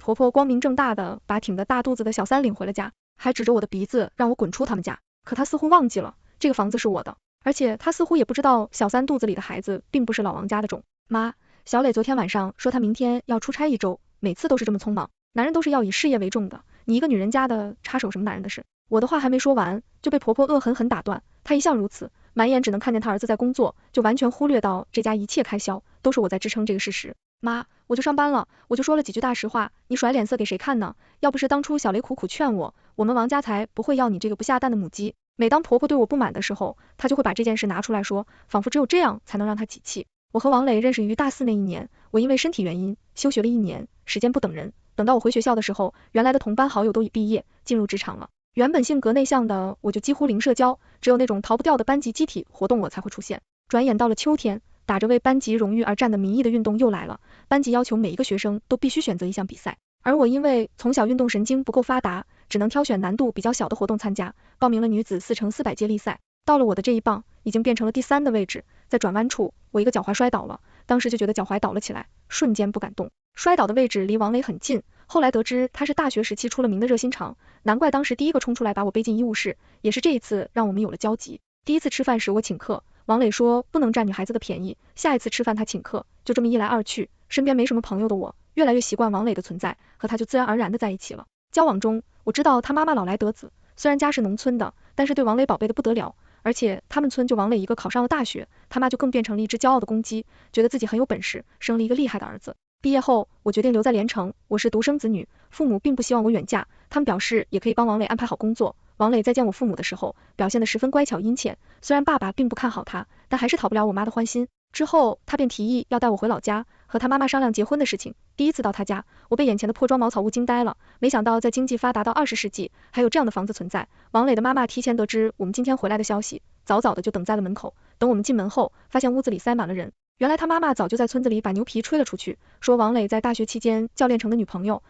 婆婆光明正大的把挺着大肚子的小三领回了家，还指着我的鼻子让我滚出他们家。可她似乎忘记了，这个房子是我的，而且她似乎也不知道小三肚子里的孩子并不是老王家的种。妈，小磊昨天晚上说他明天要出差1周，每次都是这么匆忙，男人都是要以事业为重的，你一个女人家的插手什么男人的事？我的话还没说完，就被婆婆恶狠狠打断。她一向如此，满眼只能看见她儿子在工作，就完全忽略到这家一切开销都是我在支撑这个事实。妈，我就上班了，我就说了几句大实话，你甩脸色给谁看呢？要不是当初小雷苦苦劝我，我们王家才不会要你这个不下蛋的母鸡。每当婆婆对我不满的时候，她就会把这件事拿出来说，仿佛只有这样才能让她挤气。我和王磊认识于大4那一年，我因为身体原因休学了1年，时间不等人，等到我回学校的时候，原来的同班好友都已毕业，进入职场了。原本性格内向的我就几乎零社交，只有那种逃不掉的班级集体活动我才会出现。转眼到了秋天，打着为班级荣誉而战的名义的运动又来了，班级要求每一个学生都必须选择一项比赛，而我因为从小运动神经不够发达，只能挑选难度比较小的活动参加，报名了女子4×400接力赛。到了我的这一棒，已经变成了第3的位置，在转弯处，我一个脚踝摔倒了，当时就觉得脚踝倒了起来，瞬间不敢动。摔倒的位置离王磊很近，后来得知他是大学时期出了名的热心肠，难怪当时第一个冲出来把我背进医务室，也是这一次让我们有了交集。第一次吃饭时我请客，王磊说不能占女孩子的便宜，下一次吃饭他请客，就这么一来二去，身边没什么朋友的我，越来越习惯王磊的存在，和他就自然而然的在一起了。交往中，我知道他妈妈老来得子，虽然家是农村的，但是对王磊宝贝的不得了，而且他们村就王磊一个考上了大学，他妈就更变成了一只骄傲的公鸡，觉得自己很有本事，生了一个厉害的儿子。毕业后，我决定留在连城，我是独生子女，父母并不希望我远嫁，他们表示也可以帮王磊安排好工作。王磊在见我父母的时候，表现得十分乖巧殷切，虽然爸爸并不看好他，但还是讨不了我妈的欢心。之后，他便提议要带我回老家，和他妈妈商量结婚的事情。第一次到他家，我被眼前的破装茅草屋惊呆了，没想到在经济发达到20世纪，还有这样的房子存在。王磊的妈妈提前得知我们今天回来的消息，早早的就等在了门口。等我们进门后，发现屋子里塞满了人。原来他妈妈早就在村子里把牛皮吹了出去，说王磊在大学期间教练成的女朋友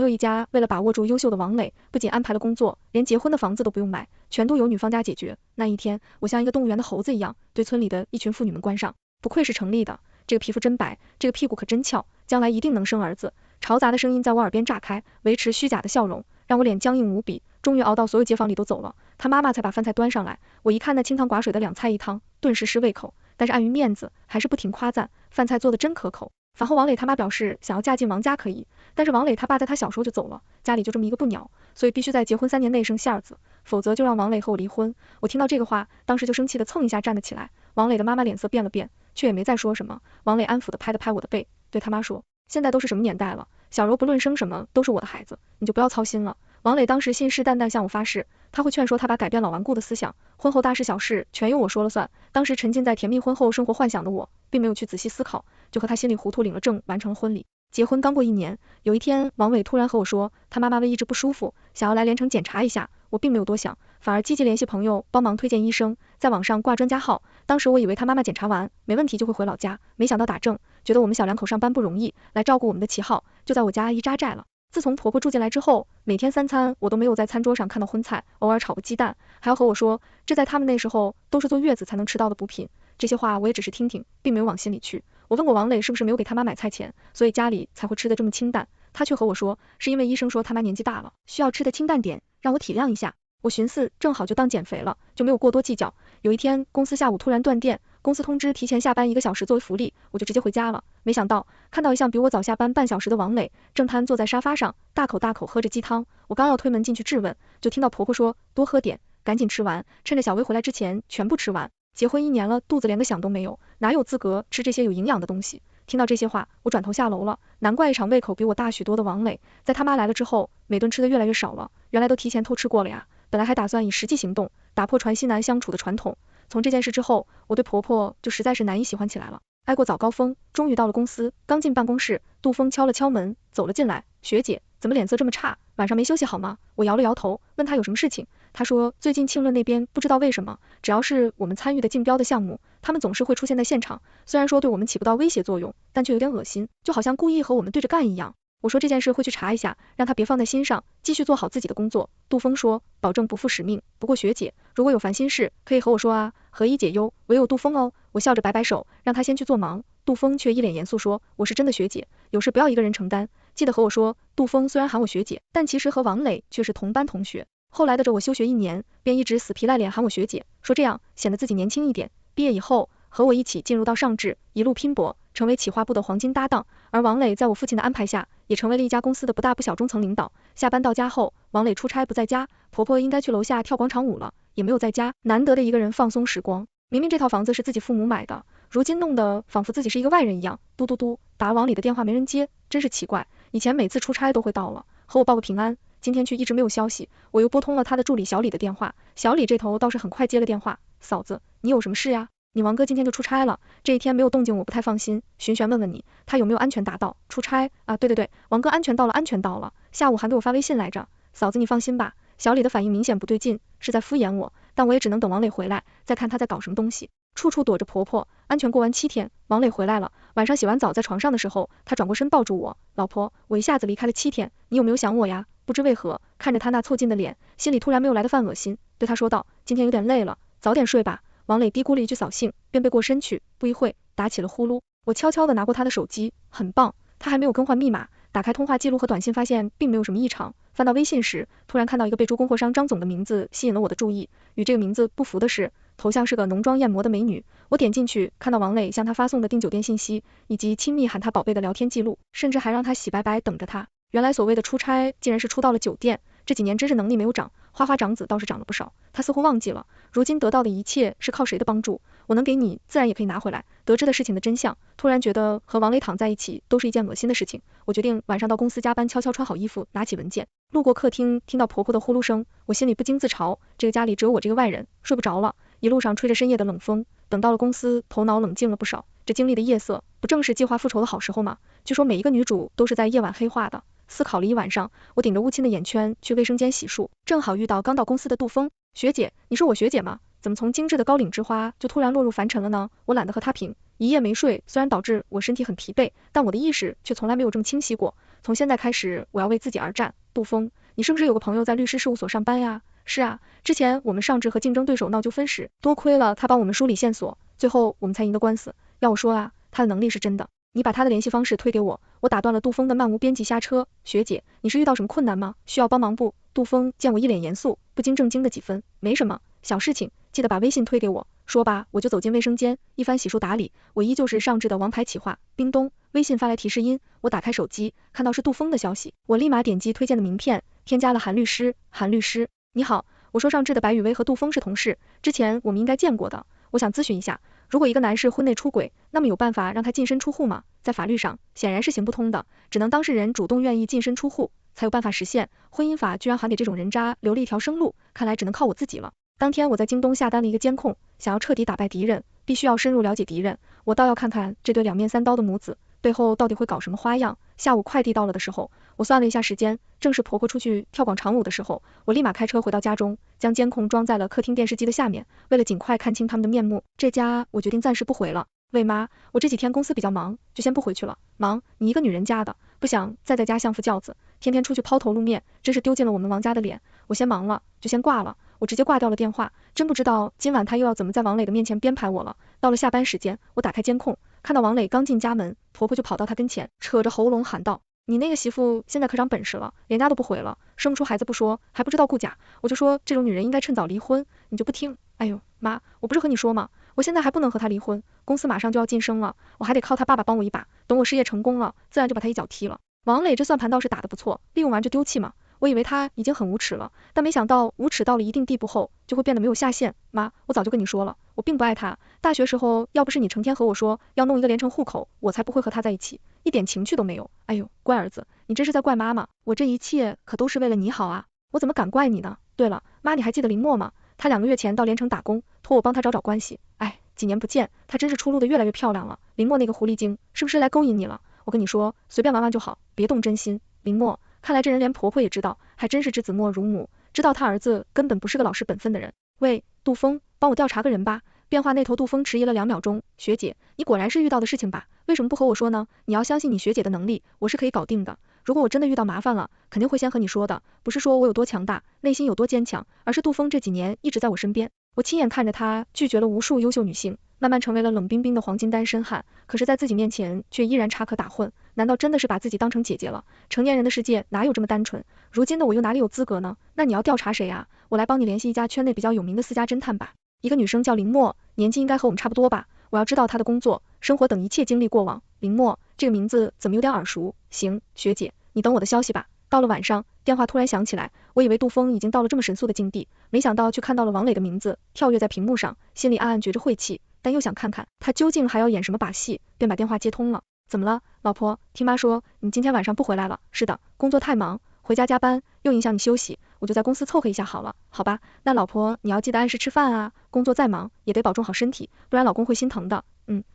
一家为了把握住优秀的王磊，不仅安排了工作，连结婚的房子都不用买，全都由女方家解决。那一天，我像一个动物园的猴子一样，对村里的一群妇女们关上。不愧是城里的，这个皮肤真白，这个屁股可真翘，将来一定能生儿子。嘈杂的声音在我耳边炸开，维持虚假的笑容，让我脸僵硬无比。终于熬到所有街坊里都走了，他妈妈才把饭菜端上来。我一看那清汤寡水的2菜1汤，顿时失胃口。但是碍于面子，还是不停夸赞饭菜做的真可口。饭后王磊他妈表示想要嫁进王家可以，但是王磊他爸在他小时候就走了，家里就这么一个不鸟，所以必须在结婚3年内生儿子，否则就让王磊和我离婚。我听到这个话，当时就生气的蹭一下站了起来。王磊的妈妈脸色变了变，却也没再说什么。王磊安抚的拍了拍我的背，对他妈说，现在都是什么年代了，小柔不论生什么都是我的孩子，你就不要操心了。王磊当时信誓旦旦向我发誓，他会劝说他把改变老顽固的思想，婚后大事小事全由我说了算。当时沉浸在甜蜜婚后生活幻想的我，并没有去仔细思考，就和他稀里糊涂领了证，完成了婚礼。结婚刚过1年，有一天王伟突然和我说，他妈妈胃一直不舒服，想要来连城检查一下。我并没有多想，反而积极联系朋友帮忙推荐医生，在网上挂专家号。当时我以为他妈妈检查完没问题就会回老家，没想到打正，觉得我们小两口上班不容易，来照顾我们的旗号，就在我家一扎寨了。自从婆婆住进来之后，每天3餐我都没有在餐桌上看到荤菜，偶尔炒个鸡蛋，还要和我说，这在他们那时候都是坐月子才能吃到的补品。这些话我也只是听听，并没有往心里去。我问过王磊是不是没有给他妈买菜钱，所以家里才会吃得这么清淡，他却和我说，是因为医生说他妈年纪大了，需要吃得清淡点，让我体谅一下。我寻思正好就当减肥了，就没有过多计较。有一天公司下午突然断电，公司通知提前下班1个小时作为福利，我就直接回家了。没想到看到一向比我早下班半小时的王磊，正瘫坐在沙发上，大口大口喝着鸡汤。我刚要推门进去质问，就听到婆婆说，多喝点，赶紧吃完，趁着小薇回来之前全部吃完。结婚1年了，肚子连个响都没有，哪有资格吃这些有营养的东西？听到这些话，我转头下楼了。难怪一场胃口比我大许多的王磊，在他妈来了之后，每顿吃的越来越少了，原来都提前偷吃过了呀。本来还打算以实际行动打破传西男相处的传统，从这件事之后，我对婆婆就实在是难以喜欢起来了。挨过早高峰，终于到了公司，刚进办公室，杜峰敲了敲门，走了进来。学姐，怎么脸色这么差？晚上没休息好吗？我摇了摇头，问他有什么事情。他说最近庆论那边不知道为什么，只要是我们参与的竞标的项目，他们总是会出现在现场，虽然说对我们起不到威胁作用，但却有点恶心，就好像故意和我们对着干一样。我说这件事会去查一下，让他别放在心上，继续做好自己的工作。杜峰说，保证不负使命。不过学姐，如果有烦心事，可以和我说啊，何以解忧，唯有杜峰哦。我笑着摆摆手，让他先去做忙。杜峰却一脸严肃说，我是真的学姐，有事不要一个人承担，记得和我说，杜峰虽然喊我学姐，但其实和王磊却是同班同学。后来的着我休学1年，便一直死皮赖脸喊我学姐，说这样显得自己年轻一点。毕业以后，和我一起进入到上智，一路拼搏，成为企划部的黄金搭档。而王磊在我父亲的安排下，也成为了一家公司的不大不小中层领导。下班到家后，王磊出差不在家，婆婆应该去楼下跳广场舞了，也没有在家，难得的一个人放松时光。明明这套房子是自己父母买的，如今弄得仿佛自己是一个外人一样。嘟嘟嘟，打王里的电话没人接，真是奇怪。以前每次出差都会到了，和我报个平安，今天却一直没有消息。我又拨通了他的助理小李的电话，小李这头倒是很快接了电话，嫂子，你有什么事呀？你王哥今天就出差了，这一天没有动静我不太放心，询问问你，他有没有安全达到？出差啊？对，王哥安全到了，安全到了，下午还给我发微信来着。嫂子你放心吧。小李的反应明显不对劲，是在敷衍我，但我也只能等王磊回来，再看他在搞什么东西。处处躲着婆婆，安全过完7天，王磊回来了，晚上洗完澡在床上的时候，他转过身抱住我，老婆，我一下子离开了7天，你有没有想我呀？不知为何，看着他那凑近的脸，心里突然没有来的犯恶心，对他说道，今天有点累了，早点睡吧。王磊嘀咕了一句扫兴，便背过身去，不一会打起了呼噜。我悄悄地拿过他的手机，很棒，他还没有更换密码，打开通话记录和短信，发现并没有什么异常。翻到微信时，突然看到一个备注供货商张总的名字，吸引了我的注意。与这个名字不符的是，头像是个浓妆艳抹的美女。我点进去，看到王磊向他发送的订酒店信息，以及亲密喊他宝贝的聊天记录，甚至还让他洗白白等着他。原来所谓的出差，竟然是出到了酒店。这几年真是能力没有长，花花长子倒是长了不少。他似乎忘记了，如今得到的一切是靠谁的帮助，我能给你，自然也可以拿回来。得知的事情的真相，突然觉得和王磊躺在一起都是一件恶心的事情。我决定晚上到公司加班，悄悄穿好衣服，拿起文件。路过客厅，听到婆婆的呼噜声，我心里不禁自嘲，这个家里只有我这个外人，睡不着了。一路上吹着深夜的冷风，等到了公司，头脑冷静了不少。这经历的夜色，不正是计划复仇的好时候吗？据说每一个女主都是在夜晚黑化的。思考了一晚上，我顶着乌青的眼圈去卫生间洗漱，正好遇到刚到公司的杜峰。学姐，你是我学姐吗？怎么从精致的高岭之花就突然落入凡尘了呢？我懒得和他拼，一夜没睡，虽然导致我身体很疲惫，但我的意识却从来没有这么清晰过。从现在开始，我要为自己而战。杜峰，你是不是有个朋友在律师事务所上班呀？是啊，之前我们上至和竞争对手闹纠纷时，多亏了他帮我们梳理线索，最后我们才赢得官司。要我说啊，他的能力是真的。你把他的联系方式推给我。我打断了杜峰的漫无边际瞎扯。学姐，你是遇到什么困难吗？需要帮忙不？杜峰见我一脸严肃，不禁正经的几分。没什么，小事情，记得把微信推给我。说吧，我就走进卫生间，一番洗漱打理，我依旧是上智的王牌企划。叮咚，微信发来提示音，我打开手机，看到是杜峰的消息，我立马点击推荐的名片，添加了韩律师。韩律师，你好，我说上智的白雨薇和杜峰是同事，之前我们应该见过的，我想咨询一下。如果一个男士婚内出轨，那么有办法让他净身出户吗？在法律上显然是行不通的，只能当事人主动愿意净身出户，才有办法实现。婚姻法居然还给这种人渣留了一条生路，看来只能靠我自己了。当天我在京东下单了一个监控，想要彻底打败敌人，必须要深入了解敌人，我倒要看看这对两面三刀的母子背后到底会搞什么花样。下午快递到了的时候，我算了一下时间，正是婆婆出去跳广场舞的时候，我立马开车回到家中，将监控装在了客厅电视机的下面。为了尽快看清他们的面目，这家我决定暂时不回了。喂妈，我这几天公司比较忙，就先不回去了。忙？你一个女人家的，不想再在家相夫教子，天天出去抛头露面，真是丢尽了我们王家的脸。我先忙了，就先挂了。我直接挂掉了电话，真不知道今晚他又要怎么在王磊的面前编排我了。到了下班时间，我打开监控，看到王磊刚进家门，婆婆就跑到他跟前，扯着喉咙喊道，你那个媳妇现在可长本事了，连家都不回了，生不出孩子不说，还不知道顾家。我就说这种女人应该趁早离婚，你就不听。哎呦妈，我不是和你说吗？我现在还不能和他离婚，公司马上就要晋升了，我还得靠他爸爸帮我一把，等我事业成功了，自然就把他一脚踢了。王磊这算盘倒是打得不错，利用完就丢弃嘛。我以为他已经很无耻了，但没想到无耻到了一定地步后，就会变得没有下限。妈，我早就跟你说了，我并不爱他。大学时候要不是你成天和我说要弄一个连城户口，我才不会和他在一起，一点情趣都没有。哎呦，乖儿子，你这是在怪妈妈，我这一切可都是为了你好啊，我怎么敢怪你呢？对了，妈，你还记得林默吗？他2个月前到连城打工，托我帮他找关系。哎，几年不见，他真是出路的越来越漂亮了。林默那个狐狸精，是不是来勾引你了？我跟你说，随便玩玩就好，别动真心。林默，看来这人连婆婆也知道，还真是知子莫如母，知道他儿子根本不是个老实本分的人。喂，杜峰，帮我调查个人吧。电话那头杜峰迟疑了2秒钟，学姐，你果然是遇到的事情吧？为什么不和我说呢？你要相信你学姐的能力，我是可以搞定的。如果我真的遇到麻烦了，肯定会先和你说的，不是说我有多强大，内心有多坚强，而是杜峰这几年一直在我身边，我亲眼看着他拒绝了无数优秀女性，慢慢成为了冷冰冰的黄金单身汉，可是在自己面前却依然插科打诨，难道真的是把自己当成姐姐了？成年人的世界哪有这么单纯？如今的我又哪里有资格呢？那你要调查谁啊？我来帮你联系一家圈内比较有名的私家侦探吧。一个女生叫林默，年纪应该和我们差不多吧，我要知道她的工作、生活等一切经历过往。林默，这个名字怎么有点耳熟？行，学姐，你等我的消息吧。到了晚上，电话突然响起来，我以为杜峰已经到了这么神速的境地，没想到却看到了王磊的名字跳跃在屏幕上，心里暗暗觉着晦气，但又想看看他究竟还要演什么把戏，便把电话接通了。怎么了，老婆？听妈说你今天晚上不回来了。是的，工作太忙，回家加班，又影响你休息，我就在公司凑合一下好了。好吧，那老婆你要记得按时吃饭啊，工作再忙也得保重好身体，不然老公会心疼的。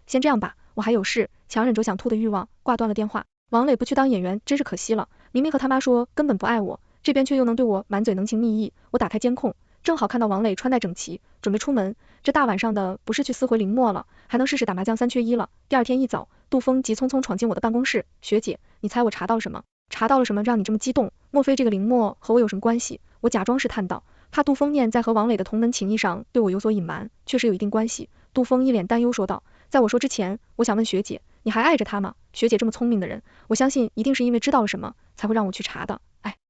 先这样吧，我还有事。强忍着想吐的欲望，挂断了电话。王磊不去当演员真是可惜了，明明和他妈说根本不爱我，这边却又能对我满嘴浓情蜜意。我打开监控，正好看到王磊穿戴整齐，准备出门。这大晚上的，不是去撕回林默了，还能试试打麻将3缺1了。第二天一早，杜峰急匆匆闯进我的办公室，学姐，你猜我查到了什么？查到了什么让你这么激动？莫非这个林默和我有什么关系？我假装试探道，怕杜峰念在和王磊的同门情谊上对我有所隐瞒，确实有一定关系。杜峰一脸担忧说道，在我说之前，我想问学姐，你还爱着他吗？学姐这么聪明的人，我相信一定是因为知道了什么，才会让我去查的。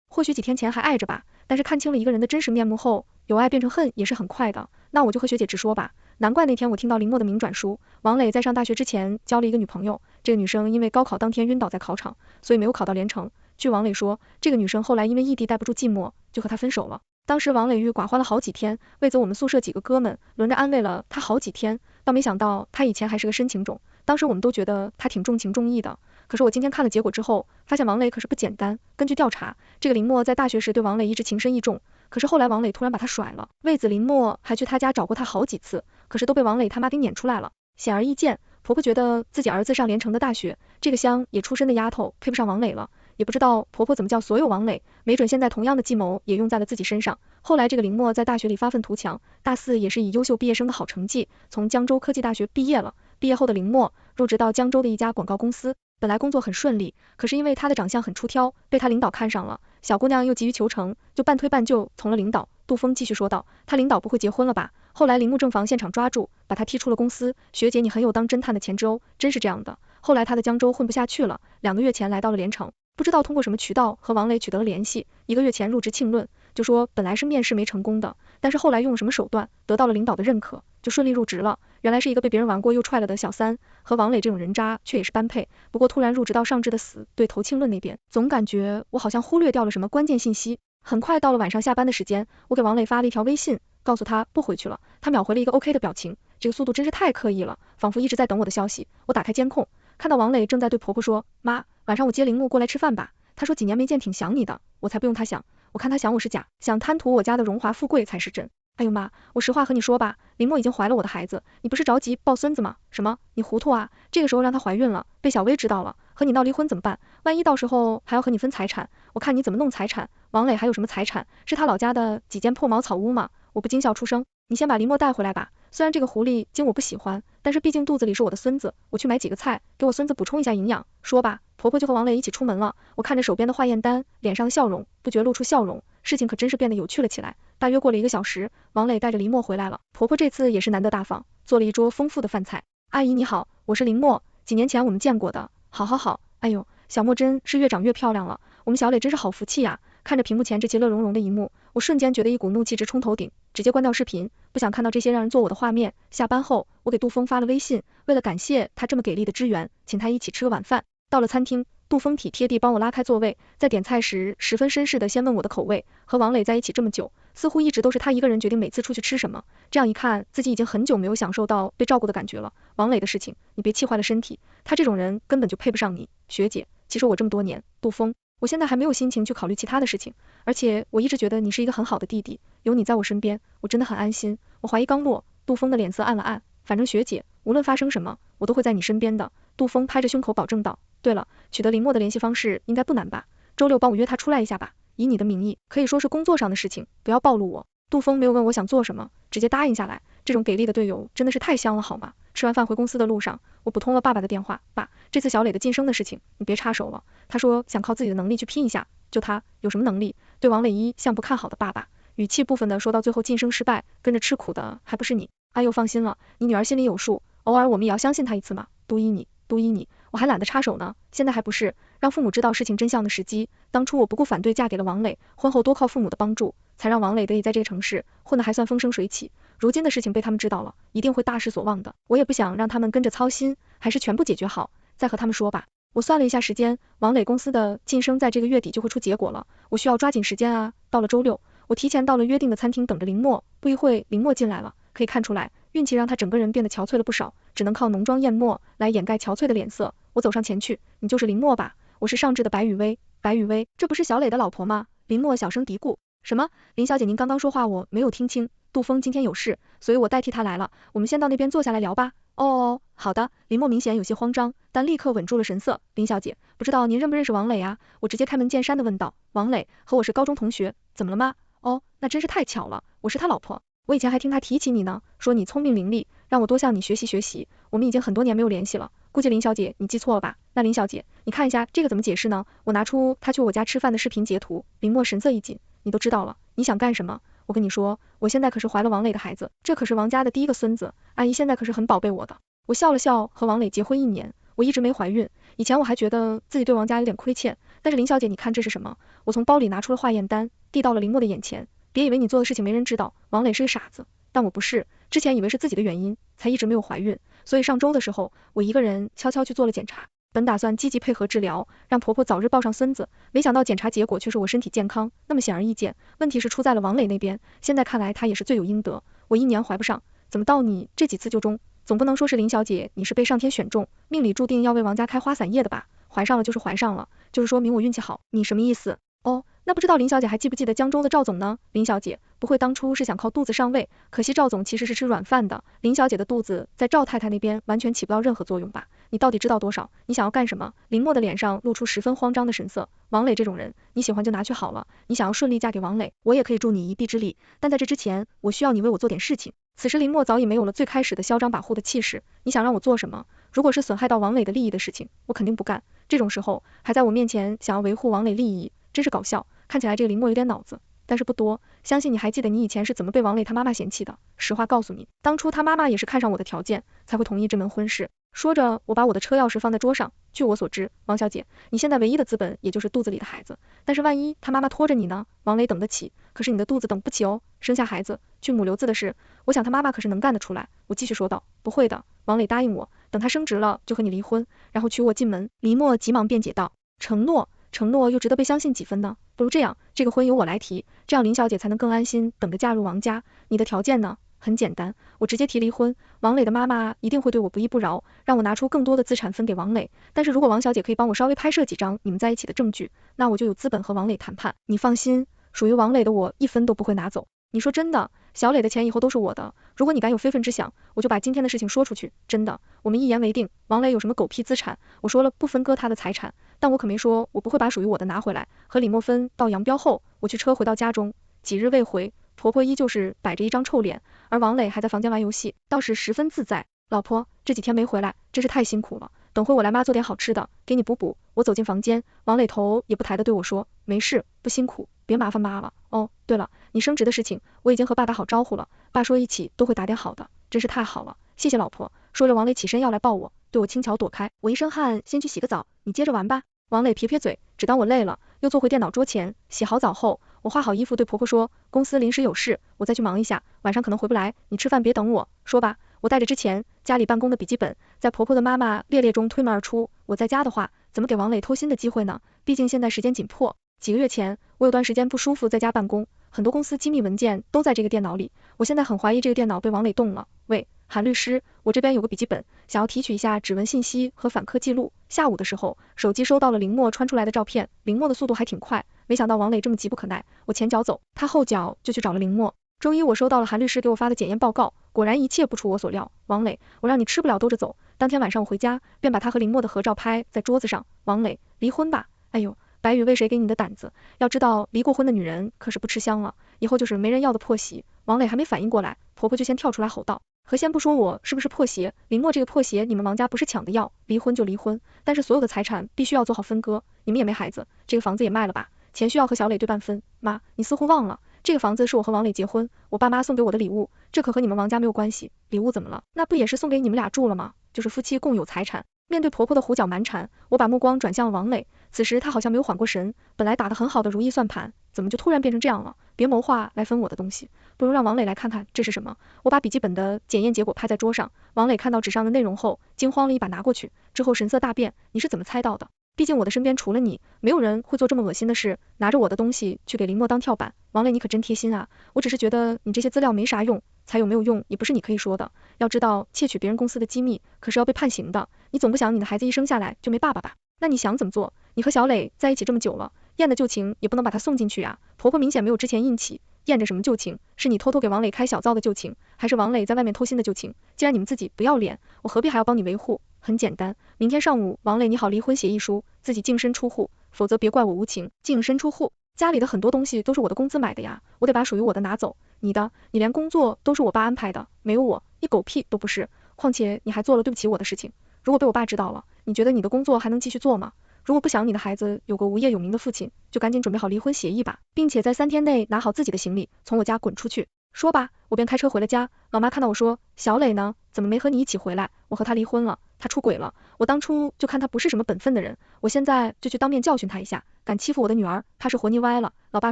或许几天前还爱着吧，但是看清了一个人的真实面目后，由爱变成恨也是很快的。那我就和学姐直说吧。难怪那天我听到林默的明转书，王磊在上大学之前交了一个女朋友，这个女生因为高考当天晕倒在考场，所以没有考到连城。据王磊说，这个女生后来因为异地待不住寂寞，就和他分手了。当时王磊郁寡欢了好几天，为此我们宿舍几个哥们轮着安慰了他好几天，倒没想到他以前还是个深情种，当时我们都觉得他挺重情重义的。可是我今天看了结果之后，发现王磊可是不简单。根据调查，这个林默在大学时对王磊一直情深意重，可是后来王磊突然把他甩了，为此林默还去他家找过他好几次，可是都被王磊他妈给撵出来了。显而易见，婆婆觉得自己儿子上连城的大学，这个乡野出身的丫头配不上王磊了。也不知道婆婆怎么叫所有王磊，没准现在同样的计谋也用在了自己身上。后来这个林默在大学里发愤图强，大4也是以优秀毕业生的好成绩，从江州科技大学毕业了。毕业后的林默入职到江州的一家广告公司，本来工作很顺利，可是因为他的长相很出挑，被他领导看上了，小姑娘又急于求成，就半推半就从了领导。杜峰继续说道，他领导不会结婚了吧？后来铃木正房现场抓住，把他踢出了公司。学姐你很有当侦探的潜质哦，真是这样的。后来他在江州混不下去了，2个月前来到了连城，不知道通过什么渠道和王磊取得了联系，1个月前入职庆论，就说本来是面试没成功的，但是后来用了什么手段得到了领导的认可，就顺利入职了。原来是一个被别人玩过又踹了的小三，和王磊这种人渣却也是般配。不过突然入职到上智的死对头庆论那边，总感觉我好像忽略掉了什么关键信息。很快到了晚上下班的时间，我给王磊发了一条微信，告诉他不回去了，他秒回了一个 OK 的表情，这个速度真是太刻意了，仿佛一直在等我的消息。我打开监控，看到王磊正在对婆婆说，妈，晚上我接铃木过来吃饭吧，他说几年没见挺想你的。我才不用他想，我看他想我是假，想贪图我家的荣华富贵才是真。哎呦妈，我实话和你说吧，林默已经怀了我的孩子，你不是着急抱孙子吗？什么？你糊涂啊？这个时候让她怀孕了，被小薇知道了，和你闹离婚怎么办？万一到时候还要和你分财产，我看你怎么弄财产。王磊还有什么财产？是他老家的几间破茅草屋吗？我不禁笑出声。你先把林默带回来吧，虽然这个狐狸精我不喜欢，但是毕竟肚子里是我的孙子，我去买几个菜，给我孙子补充一下营养。说吧，婆婆就和王磊一起出门了。我看着手边的化验单，脸上的笑容不觉露出笑容，事情可真是变得有趣了起来。大约过了1个小时，王磊带着林默回来了，婆婆这次也是难得大方，做了一桌丰富的饭菜。阿姨你好，我是林默，几年前我们见过的。好，哎呦，小默真是越长越漂亮了，我们小磊真是好福气呀。看着屏幕前这其乐融融的一幕，我瞬间觉得一股怒气直冲头顶，直接关掉视频，不想看到这些让人作呕的画面。下班后，我给杜峰发了微信，为了感谢他这么给力的支援，请他一起吃个晚饭。到了餐厅，杜峰体贴地帮我拉开座位，在点菜时十分绅士的先问我的口味。和王磊在一起这么久，似乎一直都是他一个人决定每次出去吃什么，这样一看，自己已经很久没有享受到被照顾的感觉了。王磊的事情，你别气坏了身体，他这种人根本就配不上你，学姐。其实我这么多年，杜峰，我现在还没有心情去考虑其他的事情，而且我一直觉得你是一个很好的弟弟，有你在我身边，我真的很安心。我怀疑刚落，杜峰的脸色暗了暗，反正学姐，无论发生什么，我都会在你身边的。杜峰拍着胸口保证道。对了，取得林默的联系方式应该不难吧？周六帮我约他出来一下吧，以你的名义，可以说是工作上的事情，不要暴露我。杜峰没有问我想做什么，直接答应下来，这种给力的队友真的是太香了好吗？吃完饭回公司的路上，我补通了爸爸的电话，爸，这次小磊的晋升的事情，你别插手了。他说想靠自己的能力去拼一下，就他有什么能力？对王磊一向不看好的爸爸，语气部分的说到最后晋升失败，跟着吃苦的还不是你。阿佑放心了，你女儿心里有数，偶尔我们也要相信她一次嘛。杜依你，我还懒得插手呢，现在还不是让父母知道事情真相的时机。当初我不顾反对嫁给了王磊，婚后多靠父母的帮助，才让王磊得以在这个城市混得还算风生水起。如今的事情被他们知道了，一定会大失所望的。我也不想让他们跟着操心，还是全部解决好，再和他们说吧。我算了一下时间，王磊公司的晋升在这个月底就会出结果了，我需要抓紧时间啊。到了周六，我提前到了约定的餐厅等着林默，不一会林默进来了，可以看出来运气让他整个人变得憔悴了不少，只能靠浓妆艳抹来掩盖憔悴的脸色。我走上前去，你就是林默吧？我是上至的白雨薇，白雨薇，这不是小磊的老婆吗？林默小声嘀咕，什么？林小姐您刚刚说话我没有听清，杜峰今天有事，所以我代替他来了，我们先到那边坐下来聊吧。哦，好的。林默明显有些慌张，但立刻稳住了神色。林小姐，不知道您认不认识王磊啊？我直接开门见山的问道。王磊，和我是高中同学，怎么了吗？哦，那真是太巧了，我是他老婆。我以前还听他提起你呢，说你聪明伶俐，让我多向你学习学习。我们已经很多年没有联系了，估计林小姐你记错了吧？那林小姐，你看一下这个怎么解释呢？我拿出他去我家吃饭的视频截图。林默神色一紧，你都知道了，你想干什么？我跟你说，我现在可是怀了王磊的孩子，这可是王家的第一个孙子，阿姨现在可是很宝贝我的。我笑了笑，和王磊结婚1年，我一直没怀孕，以前我还觉得自己对王家有点亏欠，但是林小姐你看这是什么？我从包里拿出了化验单，递到了林默的眼前，别以为你做的事情没人知道，王磊是个傻子，但我不是，之前以为是自己的原因，才一直没有怀孕，所以上周的时候，我一个人悄悄去做了检查，本打算积极配合治疗，让婆婆早日抱上孙子，没想到检查结果却是我身体健康，那么显而易见，问题是出在了王磊那边，现在看来他也是罪有应得，我1年怀不上，怎么到你这几次就中？总不能说是林小姐你是被上天选中，命里注定要为王家开花伞叶的吧？怀上了就是怀上了，就是说明我运气好，你什么意思？哦，那不知道林小姐还记不记得江州的赵总呢？林小姐，不会当初是想靠肚子上位，可惜赵总其实是吃软饭的，林小姐的肚子在赵太太那边完全起不到任何作用吧？你到底知道多少？你想要干什么？林默的脸上露出十分慌张的神色。王磊这种人，你喜欢就拿去好了，你想要顺利嫁给王磊，我也可以助你一臂之力，但在这之前，我需要你为我做点事情。此时林默早已没有了最开始的嚣张跋扈的气势，你想让我做什么？如果是损害到王磊的利益的事情，我肯定不干。这种时候还在我面前想要维护王磊利益，真是搞笑。看起来这个林默有点脑子，但是不多。相信你还记得你以前是怎么被王磊他妈妈嫌弃的。实话告诉你，当初他妈妈也是看上我的条件，才会同意这门婚事。说着，我把我的车钥匙放在桌上。据我所知，王小姐，你现在唯一的资本也就是肚子里的孩子，但是万一他妈妈拖着你呢？王磊等得起，可是你的肚子等不起哦。生下孩子，去母留子的事，我想他妈妈可是能干得出来。我继续说道，不会的，王磊答应我，等他升职了就和你离婚，然后娶我进门。林默急忙辩解道，承诺又值得被相信几分呢？不如这样，这个婚由我来提，这样林小姐才能更安心等着嫁入王家。你的条件呢？很简单，我直接提离婚，王磊的妈妈一定会对我不依不饶，让我拿出更多的资产分给王磊，但是如果王小姐可以帮我稍微拍摄几张你们在一起的证据，那我就有资本和王磊谈判。你放心，属于王磊的我1分都不会拿走。你说真的，小磊的钱以后都是我的，如果你敢有非分之想，我就把今天的事情说出去，真的，我们一言为定。王磊有什么狗屁资产，我说了不分割他的财产，但我可没说我不会把属于我的拿回来。和李墨分道扬镳后，我驱车回到家中，几日未回，婆婆依旧是摆着一张臭脸，而王磊还在房间玩游戏，倒是十分自在。老婆，这几天没回来，真是太辛苦了，等会我来妈做点好吃的，给你补补。我走进房间，王磊头也不抬的对我说，没事，不辛苦，别麻烦妈了。哦，对了，你升职的事情，我已经和爸打好招呼了，爸说一起都会打点好的，真是太好了，谢谢老婆。说着王磊起身要来抱我，对我轻巧躲开，我一身汗，先去洗个澡，你接着玩吧。王磊撇撇嘴，只当我累了，又坐回电脑桌前。洗好澡后，我换好衣服对婆婆说，公司临时有事，我再去忙一下，晚上可能回不来，你吃饭别等我。说吧，我带着之前家里办公的笔记本，在婆婆的妈妈烈烈中推门而出。我在家的话，怎么给王磊偷心的机会呢？毕竟现在时间紧迫。几个月前，我有段时间不舒服，在家办公，很多公司机密文件都在这个电脑里，我现在很怀疑这个电脑被王磊动了。喂，韩律师，我这边有个笔记本，想要提取一下指纹信息和访客记录。下午的时候，手机收到了林默传出来的照片，林默的速度还挺快，没想到王磊这么急不可耐，我前脚走，他后脚就去找了林默。周一我收到了韩律师给我发的检验报告，果然一切不出我所料。王磊，我让你吃不了兜着走。当天晚上我回家，便把他和林默的合照拍在桌子上。王磊，离婚吧。哎呦，白宇为谁给你的胆子？要知道离过婚的女人可是不吃香了，以后就是没人要的破鞋。王磊还没反应过来，婆婆就先跳出来吼道，和先不说我是不是破鞋，林默这个破鞋你们王家不是抢的要，离婚就离婚，但是所有的财产必须要做好分割，你们也没孩子，这个房子也卖了吧，钱需要和小磊对半分。妈，你似乎忘了，这个房子是我和王磊结婚，我爸妈送给我的礼物，这可和你们王家没有关系，礼物怎么了？那不也是送给你们俩住了吗？就是夫妻共有财产。面对婆婆的胡搅蛮缠，我把目光转向了王磊，此时他好像没有缓过神，本来打得很好的如意算盘，怎么就突然变成这样了？别谋划来分我的东西，不如让王磊来看看这是什么。我把笔记本的检验结果拍在桌上，王磊看到纸上的内容后，惊慌了一把拿过去，之后神色大变，你是怎么猜到的？毕竟我的身边除了你，没有人会做这么恶心的事，拿着我的东西去给林默当跳板。王磊你可真贴心啊，我只是觉得你这些资料没啥用，才有没有用也不是你可以说的，要知道窃取别人公司的机密可是要被判刑的，你总不想你的孩子一生下来就没爸爸吧？那你想怎么做？你和小磊在一起这么久了，验的旧情也不能把他送进去啊。婆婆明显没有之前硬气，验着什么旧情？是你偷偷给王磊开小灶的旧情，还是王磊在外面偷腥的旧情？既然你们自己不要脸，我何必还要帮你维护？很简单，明天上午王磊拟好离婚协议书，自己净身出户，否则别怪我无情。净身出户，家里的很多东西都是我的工资买的呀，我得把属于我的拿走。你的，你连工作都是我爸安排的，没有我，你狗屁都不是。况且你还做了对不起我的事情，如果被我爸知道了，你觉得你的工作还能继续做吗？如果不想你的孩子有个无业有名的父亲，就赶紧准备好离婚协议吧，并且在3天内拿好自己的行李，从我家滚出去。说吧，我便开车回了家。老妈看到我说，小磊呢？怎么没和你一起回来？我和他离婚了，他出轨了。我当初就看他不是什么本分的人，我现在就去当面教训他一下，敢欺负我的女儿，怕是活腻歪了。老爸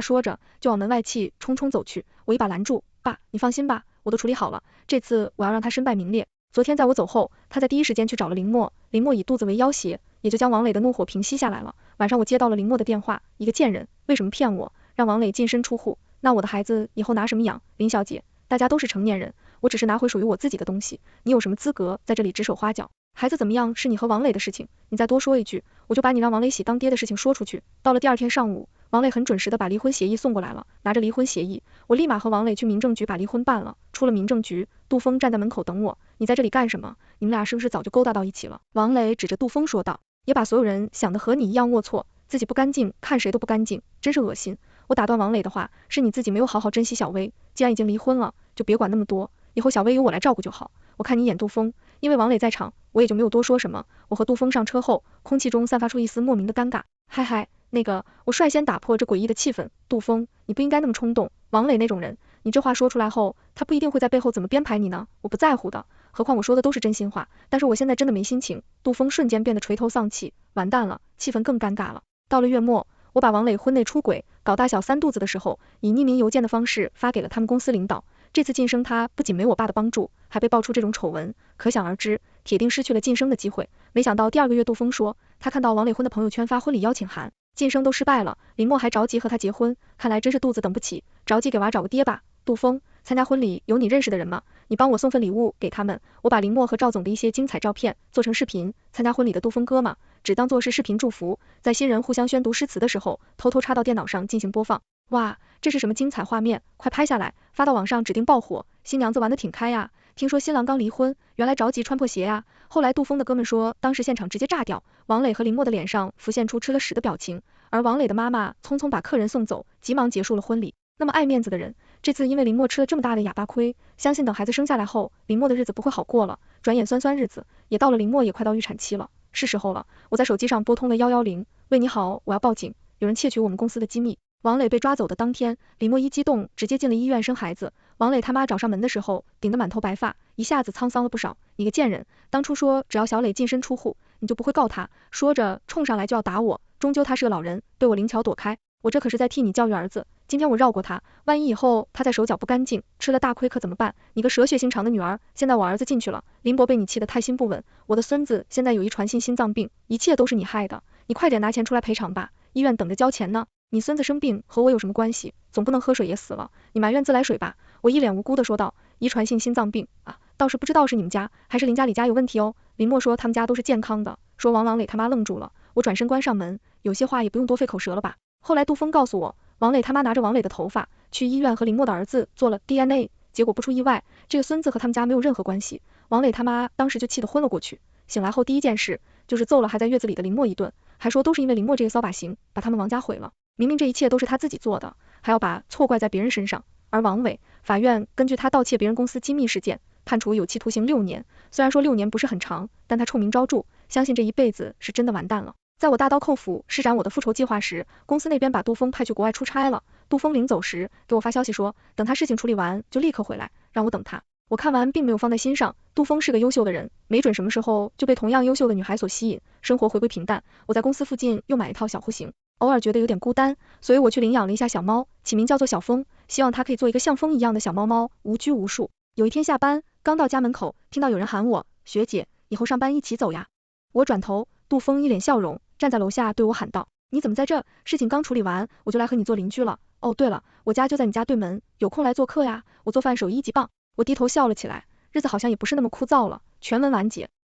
说着，就往门外气冲冲走去。我一把拦住，爸，你放心吧，我都处理好了，这次我要让他身败名裂。昨天在我走后，他在第一时间去找了林默，林默以肚子为要挟，也就将王磊的怒火平息下来了。晚上我接到了林默的电话，一个贱人，为什么骗我，让王磊净身出户？那我的孩子以后拿什么养？林小姐，大家都是成年人，我只是拿回属于我自己的东西，你有什么资格在这里指手画脚？孩子怎么样是你和王磊的事情，你再多说一句，我就把你让王磊喜当爹的事情说出去。到了第二天上午，王磊很准时的把离婚协议送过来了，拿着离婚协议，我立马和王磊去民政局把离婚办了。出了民政局，杜峰站在门口等我，你在这里干什么？你们俩是不是早就勾搭到一起了？王磊指着杜峰说道，也把所有人想的和你一样龌龊，自己不干净，看谁都不干净，真是恶心。我打断王磊的话，是你自己没有好好珍惜小薇，既然已经离婚了，就别管那么多，以后小薇由我来照顾就好。我看你演杜峰，因为王磊在场，我也就没有多说什么。我和杜峰上车后，空气中散发出一丝莫名的尴尬。嗨嗨，那个，我率先打破这诡异的气氛，杜峰，你不应该那么冲动，王磊那种人，你这话说出来后，他不一定会在背后怎么编排你呢，我不在乎的，何况我说的都是真心话，但是我现在真的没心情。杜峰瞬间变得垂头丧气，完蛋了，气氛更尴尬了。到了月末，我把王磊婚内出轨搞大小3肚子的时候，以匿名邮件的方式发给了他们公司领导。这次晋升他不仅没我爸的帮助，还被爆出这种丑闻，可想而知，铁定失去了晋升的机会。没想到第2个月，杜峰说他看到王磊婚的朋友圈发婚礼邀请函，晋升都失败了，林默还着急和他结婚，看来真是肚子等不起，着急给娃找个爹吧。杜峰，参加婚礼有你认识的人吗？你帮我送份礼物给他们，我把林默和赵总的一些精彩照片做成视频，参加婚礼的杜峰哥嘛，只当做是视频祝福，在新人互相宣读诗词的时候，偷偷插到电脑上进行播放。哇，这是什么精彩画面？快拍下来，发到网上指定爆火，新娘子玩得挺开呀。听说新郎刚离婚，原来着急穿破鞋呀。后来杜峰的哥们说，当时现场直接炸掉，王磊和林默的脸上浮现出吃了屎的表情，而王磊的妈妈匆匆把客人送走，急忙结束了婚礼。那么爱面子的人，这次因为林默吃了这么大的哑巴亏，相信等孩子生下来后，林默的日子不会好过了。转眼酸日子也到了，林默也快到预产期了，是时候了。我在手机上拨通了110，喂你好，我要报警，有人窃取我们公司的机密。王磊被抓走的当天，林默一激动直接进了医院生孩子。王磊他妈找上门的时候，顶得满头白发，一下子沧桑了不少。你个贱人，当初说只要小磊净身出户，你就不会告他，说着冲上来就要打我，终究他是个老人，被我灵巧躲开。我这可是在替你教育儿子，今天我绕过他，万一以后他再手脚不干净，吃了大亏可怎么办？你个蛇蝎心肠的女儿，现在我儿子进去了，林博被你气得胎心不稳，我的孙子现在有遗传性心脏病，一切都是你害的，你快点拿钱出来赔偿吧，医院等着交钱呢。你孙子生病和我有什么关系？总不能喝水也死了，你埋怨自来水吧。我一脸无辜的说道，遗传性心脏病啊，倒是不知道是你们家还是林家李家有问题哦。林默说他们家都是健康的，说王磊他妈愣住了，我转身关上门，有些话也不用多费口舌了吧。后来杜峰告诉我，王磊他妈拿着王磊的头发去医院和林默的儿子做了 DNA， 结果不出意外，这个孙子和他们家没有任何关系。王磊他妈当时就气得昏了过去，醒来后第一件事就是揍了还在月子里的林默一顿，还说都是因为林默这个骚把型把他们王家毁了，明明这一切都是他自己做的，还要把错怪在别人身上。而王伟，法院根据他盗窃别人公司机密事件，判处有期徒刑6年，虽然说6年不是很长，但他臭名昭著，相信这一辈子是真的完蛋了。在我大刀阔斧施展我的复仇计划时，公司那边把杜峰派去国外出差了。杜峰临走时给我发消息说，等他事情处理完就立刻回来，让我等他。我看完并没有放在心上，杜峰是个优秀的人，没准什么时候就被同样优秀的女孩所吸引，生活回归平淡。我在公司附近又买一套小户型，偶尔觉得有点孤单，所以我去领养了一下小猫，起名叫做小风，希望它可以做一个像风一样的小猫猫，无拘无束。有一天下班，刚到家门口，听到有人喊我，学姐，以后上班一起走呀。我转头，杜峰一脸笑容，站在楼下对我喊道，你怎么在这？事情刚处理完，我就来和你做邻居了。哦，对了，我家就在你家对门，有空来做客呀，我做饭手艺一级棒。我低头笑了起来，日子好像也不是那么枯燥了，全文完结。